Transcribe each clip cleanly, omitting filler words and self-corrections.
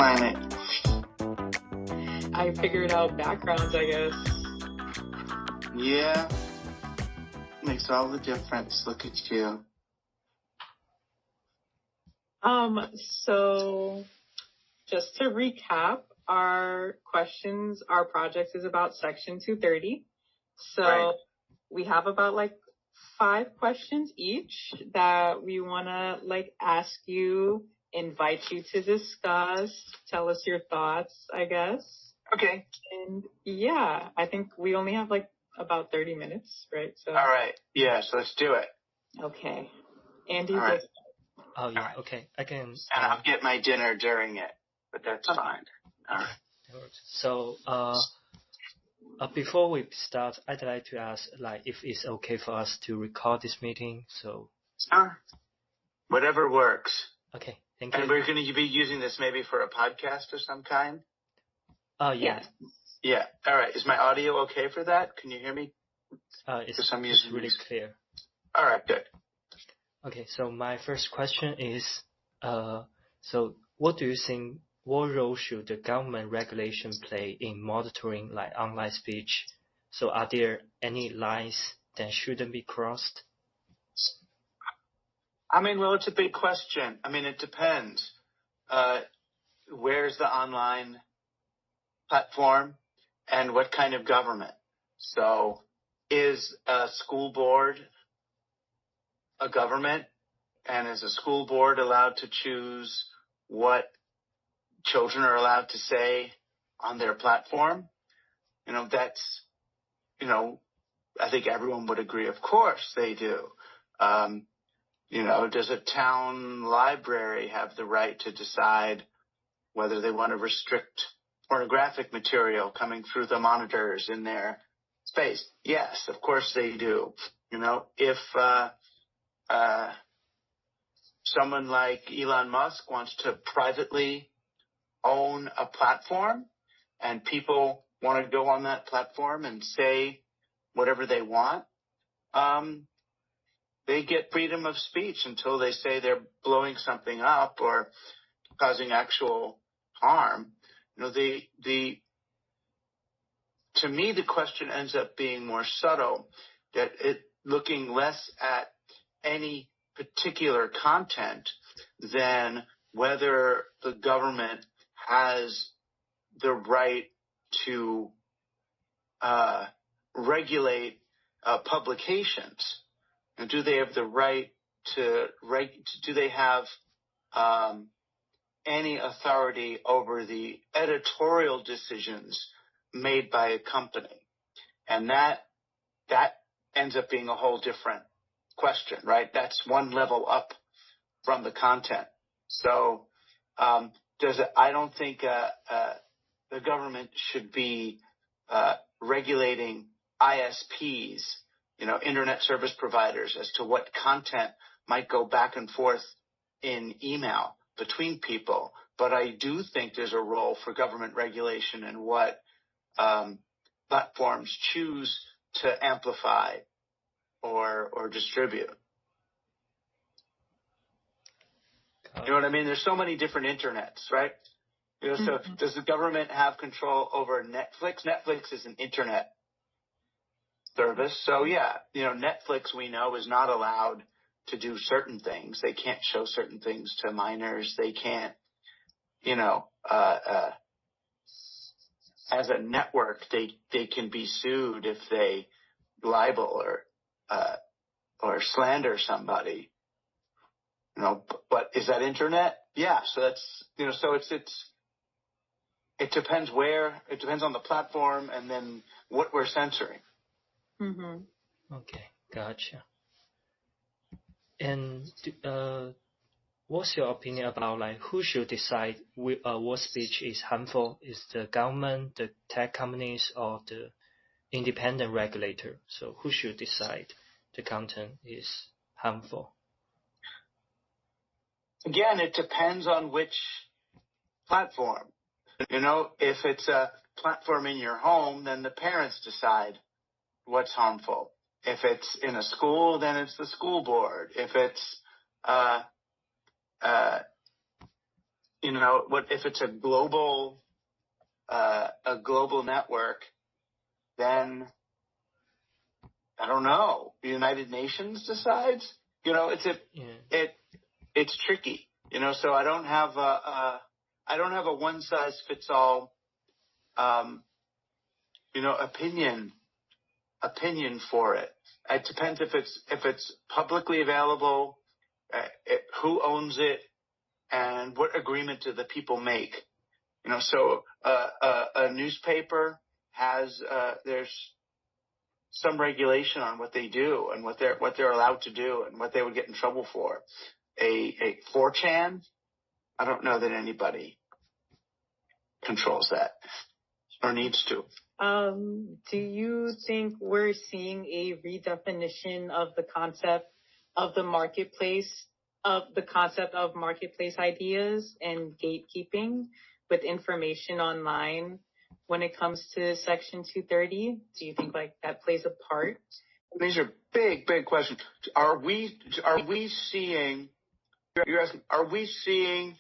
planet. I figured out backgrounds, I guess. Yeah. Makes all the difference. Look at you. So just to recap, our project is about Section 230. So Right. we have about 5 questions each that we want to ask you, invite you to discuss, tell us your thoughts, I guess. Okay. And yeah, I think we only have about 30 minutes, right? So. All right. Yeah, so let's do it. Okay. Andy, all right. Oh, yeah. Right. Okay. I can. And I'll get my dinner during it, but that's fine. All right. So, before we start, I'd like to ask, if it's okay for us to record this meeting. So. Sure. Whatever works. Okay. Thank you. And we're going to be using this maybe for a podcast of some kind? Oh, yeah. Yeah. All right. Is my audio okay for that? Can you hear me? It's really clear. All right. Good. Okay. So my first question is, so what do you think? What role should the government regulation play in monitoring online speech? So are there any lines that shouldn't be crossed? Well, it's a big question. It depends. Where's the online platform and what kind of government? So is a school board a government, and is a school board allowed to choose what children are allowed to say on their platform? I think everyone would agree. Of course they do. Does a town library have the right to decide whether they want to restrict pornographic material coming through the monitors in their space? Yes, of course they do. If someone like Elon Musk wants to privately own a platform and people want to go on that platform and say whatever they want, they get freedom of speech until they say they're blowing something up or causing actual harm. To me, the question ends up being more subtle, that looking less at any particular content than whether the government has the right to regulate publications. And do they have the right to do they have any authority over the editorial decisions made by a company? And that ends up being a whole different question, right? That's one level up from the content. So I don't think the government should be regulating ISPs, internet service providers, as to what content might go back and forth in email between people. But I do think there's a role for government regulation in what platforms choose to amplify or distribute. You know what I mean? There's so many different internets, right? So does the government have control over Netflix? Netflix is an internet service. So yeah, Netflix, we know, is not allowed to do certain things. They can't show certain things to minors. They can't, as a network, they can be sued if they libel or slander somebody. But is that internet? Yeah. So that's, so it depends it depends on the platform and then what we're censoring. Mm-hmm. Okay, gotcha. And what's your opinion about who should decide what speech is harmful? Is the government, the tech companies, or the independent regulator? So who should decide the content is harmful? Again, it depends on which platform. If it's a platform in your home, then the parents decide what's harmful. If it's in a school, then it's the school board. If it's what if it's a global network, then I don't know. The United Nations decides. It's tricky. So I don't have a one size fits all opinion for it. It depends if it's publicly available, who owns it, and what agreement do the people make. So a newspaper has there's some regulation on what they do and what they're allowed to do and what they would get in trouble for. A 4chan, I don't know that anybody controls that or needs to. Do you think we're seeing a redefinition of the concept of the marketplace, ideas and gatekeeping with information online when it comes to Section 230? Do you think that plays a part? These are big questions. Are we seeing? You're asking, are we seeing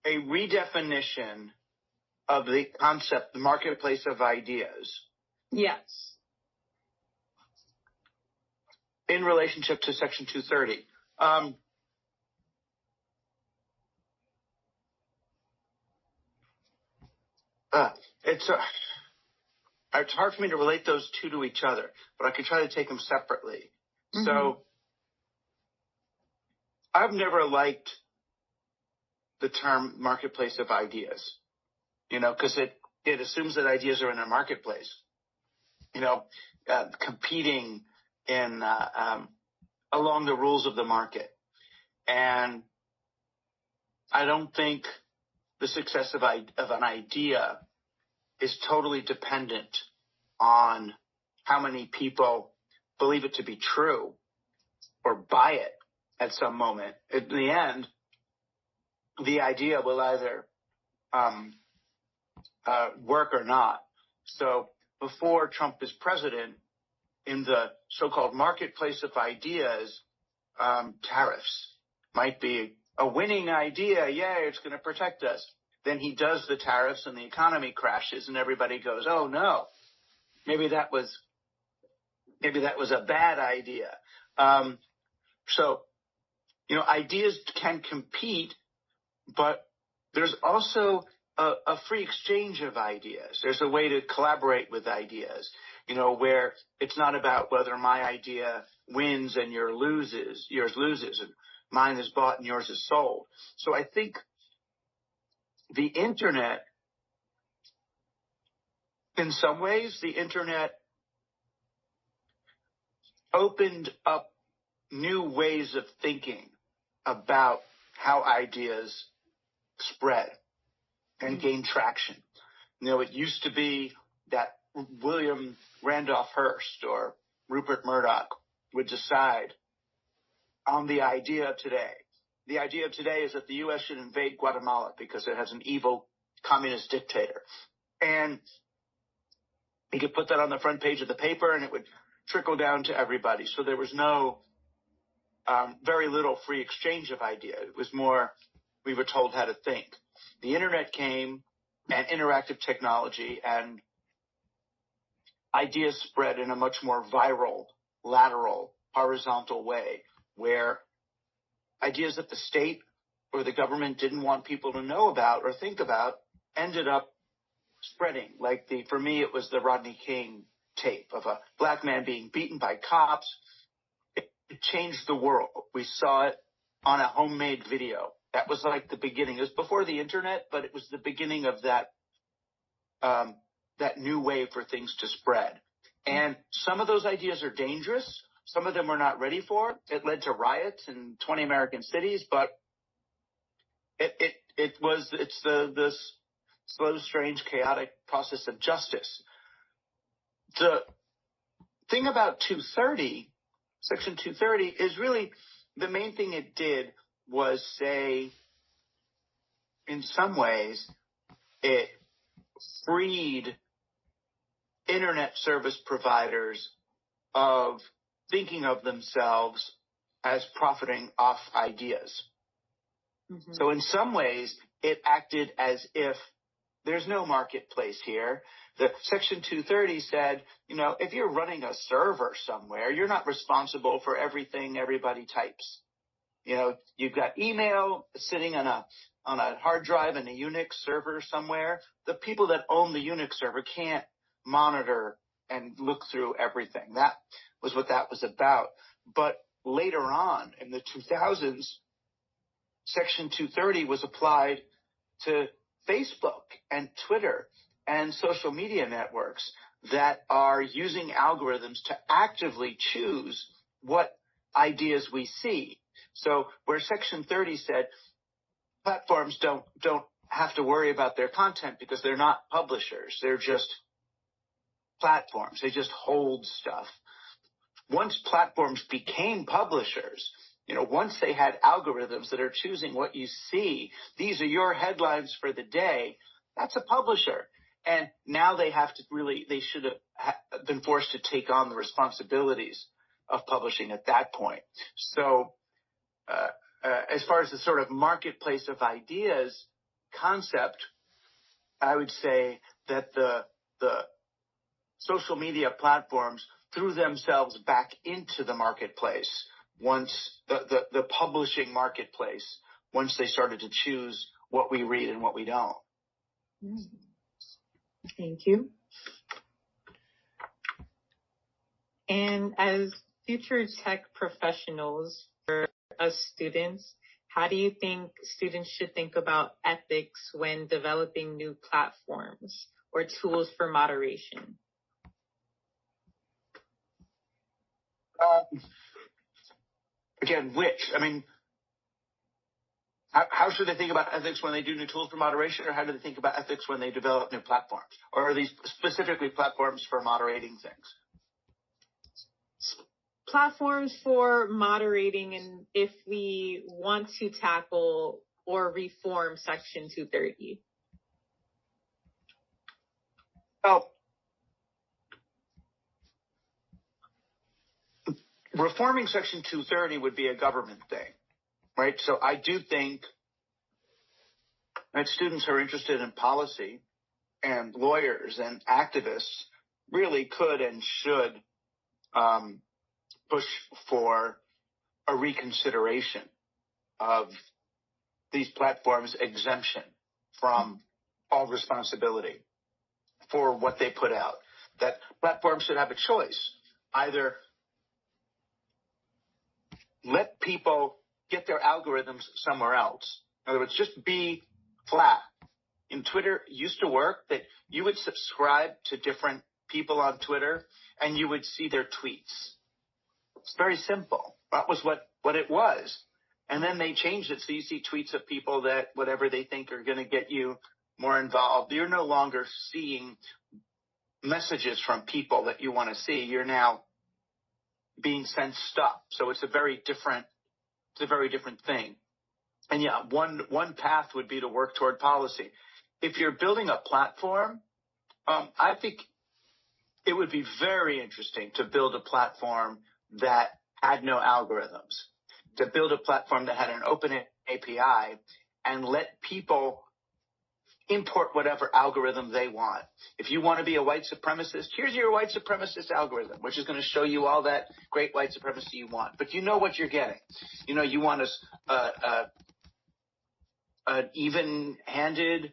a redefinition of the concept, the marketplace of ideas? Yes. In relationship to Section 230. It's hard for me to relate those two to each other, but I can try to take them separately. Mm-hmm. So I've never liked the term marketplace of ideas, because it assumes that ideas are in a marketplace, competing in along the rules of the market. And I don't think the success of an idea is totally dependent on how many people believe it to be true or buy it at some moment. In the end, the idea will either work or not. So before Trump is president, in the so-called marketplace of ideas, tariffs might be a winning idea. Yay, it's going to protect us. Then he does the tariffs and the economy crashes and everybody goes, oh no, maybe that was a bad idea. So ideas can compete, but there's also a free exchange of ideas. There's a way to collaborate with ideas, where it's not about whether my idea wins and yours loses, and mine is bought and yours is sold. So I think the internet, in some ways, opened up new ways of thinking about how ideas spread and gain traction. It used to be that William Randolph Hearst or Rupert Murdoch would decide on the idea of today. The idea of today is that the U.S. should invade Guatemala because it has an evil communist dictator. And he could put that on the front page of the paper and it would trickle down to everybody. So there was very little free exchange of ideas. It was more, we were told how to think. The internet came and interactive technology and ideas spread in a much more viral, lateral, horizontal way, where ideas that the state or the government didn't want people to know about or think about ended up spreading. For me, it was the Rodney King tape of a black man being beaten by cops. It changed the world. We saw it on a homemade video. That was the beginning. It was before the internet, but it was the beginning of that new way for things to spread. And some of those ideas are dangerous. Some of them we're not ready for. It led to riots in 20 American cities, but it's the slow, strange, chaotic process of justice. The thing about 230, Section 230, is really the main thing it did was say, in some ways, it freed internet service providers of thinking of themselves as profiting off ideas. Mm-hmm. So in some ways, it acted as if there's no marketplace here. The Section 230 said, if you're running a server somewhere, you're not responsible for everything everybody types. You've got email sitting on a hard drive in a Unix server somewhere. The people that own the Unix server can't monitor and look through everything. That was what that was about. But later on in the 2000s, Section 230 was applied to Facebook and Twitter and social media networks that are using algorithms to actively choose what ideas we see. So where Section 30 said platforms don't have to worry about their content because they're not publishers, they're just platforms, they just hold stuff. Once platforms became publishers, once they had algorithms that are choosing what you see, these are your headlines for the day, that's a publisher. And now they should have been forced to take on the responsibilities of publishing at that point. So as far as the sort of marketplace of ideas concept, I would say that the social media platforms threw themselves back into the marketplace once the publishing marketplace, once they started to choose what we read and what we don't. Thank you. And as future tech professionals, for us students, how do you think students should think about ethics when developing new platforms or tools for moderation? Again, how should they think about ethics when they do new tools for moderation, or how do they think about ethics when they develop new platforms? Or are these specifically platforms for moderating things? Platforms for moderating, and if we want to tackle or reform Section 230. Well, reforming Section 230 would be a government thing, right? So I do think that students who are interested in policy and lawyers and activists really could and should push for a reconsideration of these platforms' exemption from all responsibility for what they put out. That platforms should have a choice. Either let people get their algorithms somewhere else. In other words, just be flat. In Twitter, it used to work that you would subscribe to different people on Twitter and you would see their tweets. It's very simple. That was what it was. And then they changed it so you see tweets of people that whatever they think are going to get you more involved. You're no longer seeing messages from people that you want to see. You're now being sent stuff. So it's a very different thing. And yeah, one path would be to work toward policy. If you're building a platform, I think it would be very interesting to build a platform that had no algorithms, to build a platform that had an open API and let people import whatever algorithm they want. If you want to be a white supremacist, here's your white supremacist algorithm, which is going to show you all that great white supremacy you want. But you know what you're getting. You want an even-handed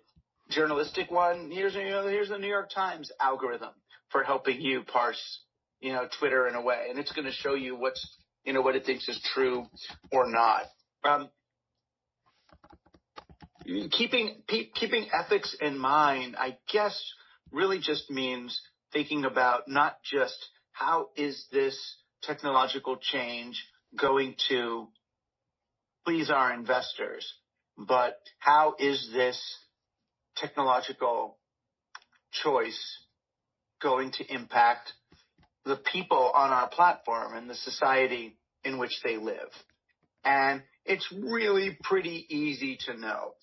journalistic one. Here's the New York Times algorithm for helping you parse, Twitter in a way, and it's going to show you what it thinks is true or not. Keeping ethics in mind, I guess, really just means thinking about not just how is this technological change going to please our investors, but how is this technological choice going to impact the people on our platform and the society in which they live. And it's really pretty easy to know.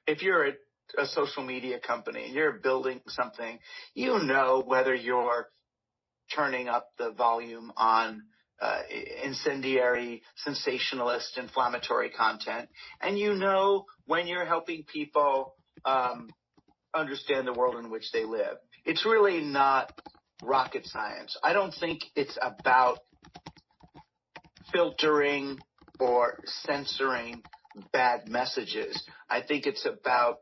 If you're a social media company and you're building something, whether you're turning up the volume on incendiary, sensationalist, inflammatory content, and you know when you're helping people understand the world in which they live. It's really not rocket science. I don't think it's about filtering or censoring bad messages. I think it's about,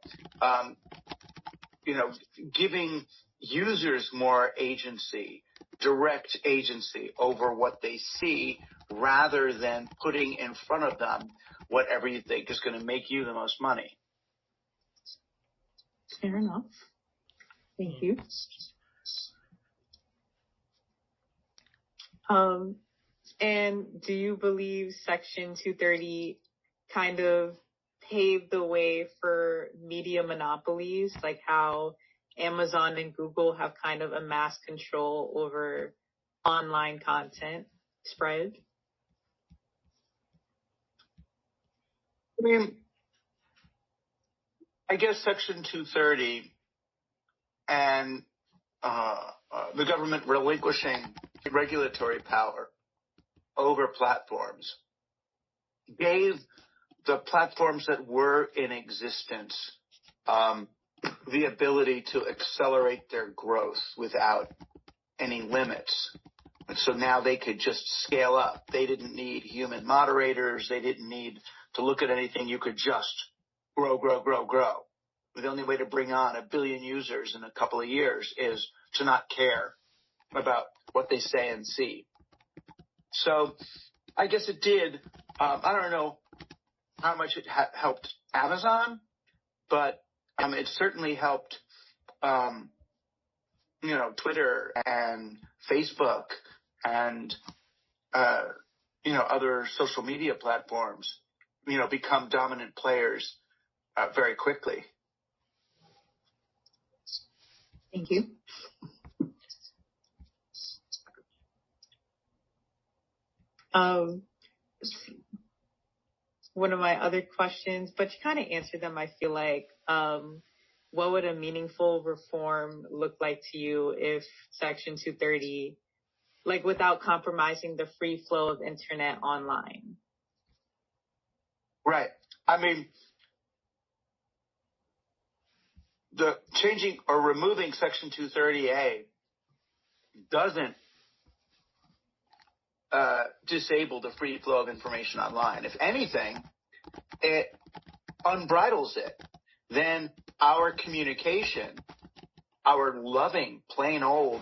giving users more agency, direct agency over what they see, rather than putting in front of them whatever you think is going to make you the most money. Fair enough. Thank you. And do you believe Section 230 kind of paved the way for media monopolies, like how Amazon and Google have kind of amassed control over online content spread? I mean, I guess Section 230 and the government relinquishing regulatory power over platforms gave the platforms that were in existence the ability to accelerate their growth without any limits. And so now they could just scale up. They didn't need human moderators. They didn't need to look at anything. You could just grow. The only way to bring on 1 billion users in a couple of years is to not care about what they say and see. So I guess it did. I don't know how much it helped Amazon, but it certainly helped, Twitter and Facebook and, other social media platforms, become dominant players very quickly. Thank you. One of my other questions, but you kind of answered them, I feel like. What would a meaningful reform look like to you if Section 230, like without compromising the free flow of internet online? Right. I mean, the changing or removing Section 230A doesn't disable the free flow of information online. If anything, it unbridles it. Then our communication, our loving, plain old,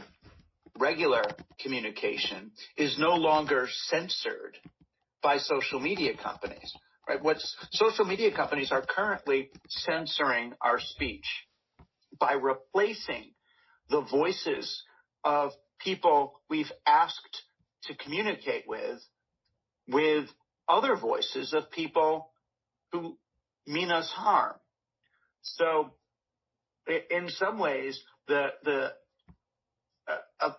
regular communication is no longer censored by social media companies. Right? Social media companies are currently censoring our speech by replacing the voices of people we've asked to communicate with other voices of people who mean us harm. So in some ways,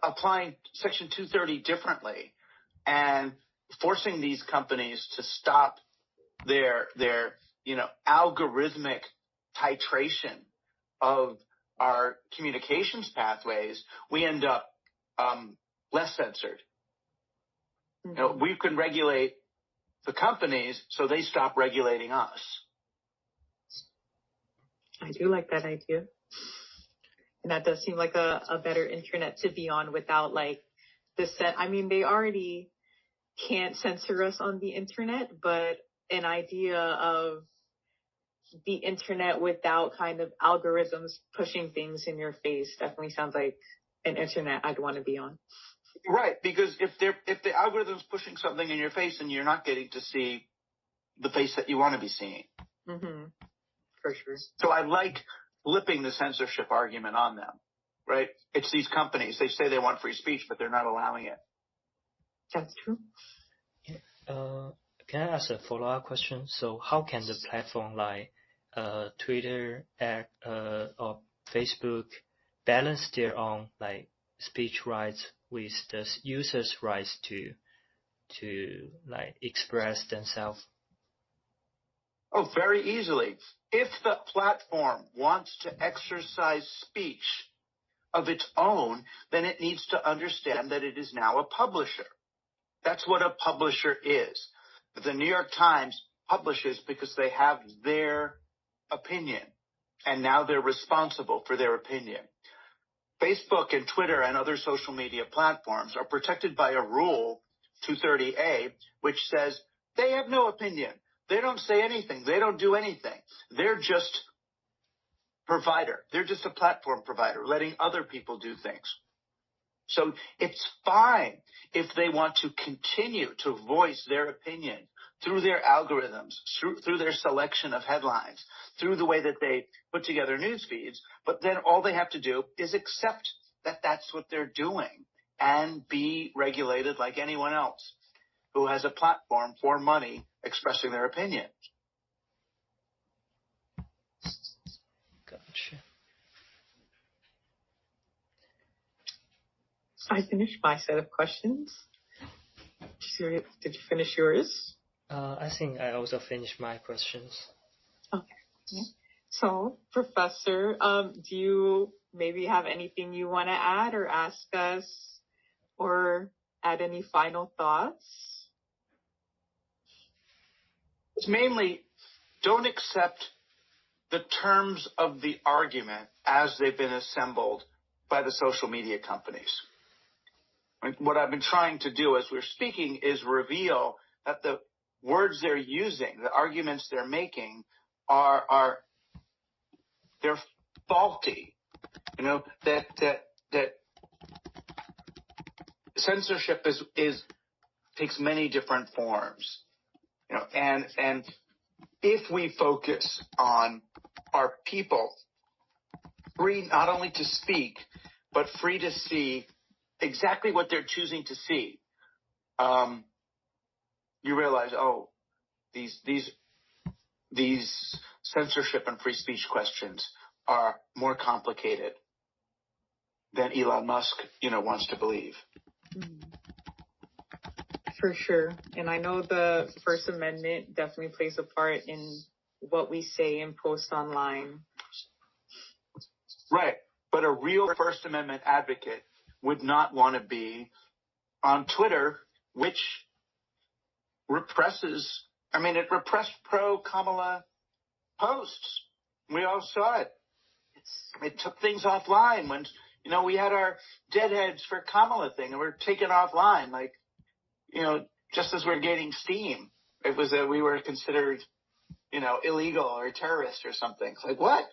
applying Section 230 differently and forcing these companies to stop their algorithmic titration of our communications pathways, we end up less censored. Mm-hmm. We can regulate the companies so they stop regulating us. I do like that idea. And that does seem like a better internet to be on without like they already can't censor us on the internet, but an idea of the internet without kind of algorithms pushing things in your face definitely sounds like an internet I'd want to be on. Right, because if the algorithm's pushing something in your face and you're not getting to see the face that you want to be seeing. Mm-hmm. For sure. So I like flipping the censorship argument on them, right? It's these companies. They say they want free speech, but they're not allowing it. That's true. Can I ask a follow-up question? So how can the platform like Twitter or Facebook balance their own like speech rights with the users' rights to like express themselves? Oh, very easily. If the platform wants to exercise speech of its own, then it needs to understand that it is now a publisher. That's what a publisher is. The New York Times publishes because they have their opinion, and now they're responsible for their opinion. Facebook and Twitter and other social media platforms are protected by a rule, 230A, which says they have no opinion. They don't say anything. They don't do anything. They're just provider. They're just a platform provider, letting other people do things. So it's fine if they want to continue to voice their opinion through their algorithms, through their selection of headlines, through the way that they put together news feeds. But then all they have to do is accept that that's what they're doing and be regulated like anyone else who has a platform for money expressing their opinion. Gotcha. I finished my set of questions. Did you finish yours? I think I also finished my questions. Okay. Yeah. So, Professor, do you maybe have anything you want to add or ask us, or add any final thoughts? It's mainly, don't accept the terms of the argument as they've been assembled by the social media companies. What I've been trying to do as we're speaking is reveal that the words they're using, the arguments they're making, they're faulty. That censorship takes many different forms. And if we focus on our people free not only to speak, but free to see exactly what they're choosing to see, you realize, these censorship and free speech questions are more complicated than Elon Musk, wants to believe. For sure. And I know the First Amendment definitely plays a part in what we say and post online. Right. But a real First Amendment advocate would not want to be on Twitter, which represses, it repressed pro-Kamala posts. We all saw it. It took things offline when, we had our deadheads for Kamala thing and we're taken offline, just as we're gaining steam. It was we were considered, illegal or terrorist or something. It's like, what?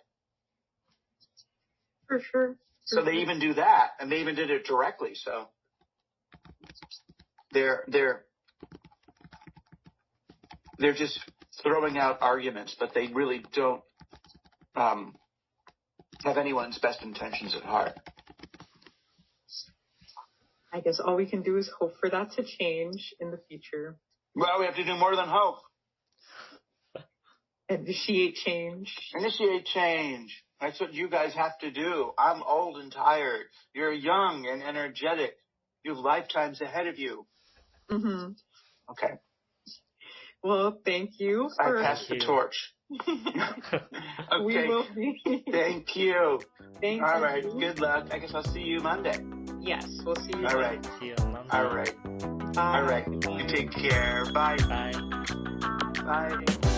For sure. So they even do that, and they even did it directly. So they're just throwing out arguments, but they really don't have anyone's best intentions at heart. I guess all we can do is hope for that to change in the future. Well, we have to do more than hope. Initiate change. Initiate change. That's what you guys have to do. I'm old and tired. You're young and energetic. You have lifetimes ahead of you. Mm-hmm. Okay. Well, thank you. I pass the torch. Okay. We will be. Thank you. Thank you. All right. Good luck. I guess I'll see you Monday. Yes, we'll see you. All right. See you on Monday. All right. Bye. All right. You take care. Bye. Bye. Bye.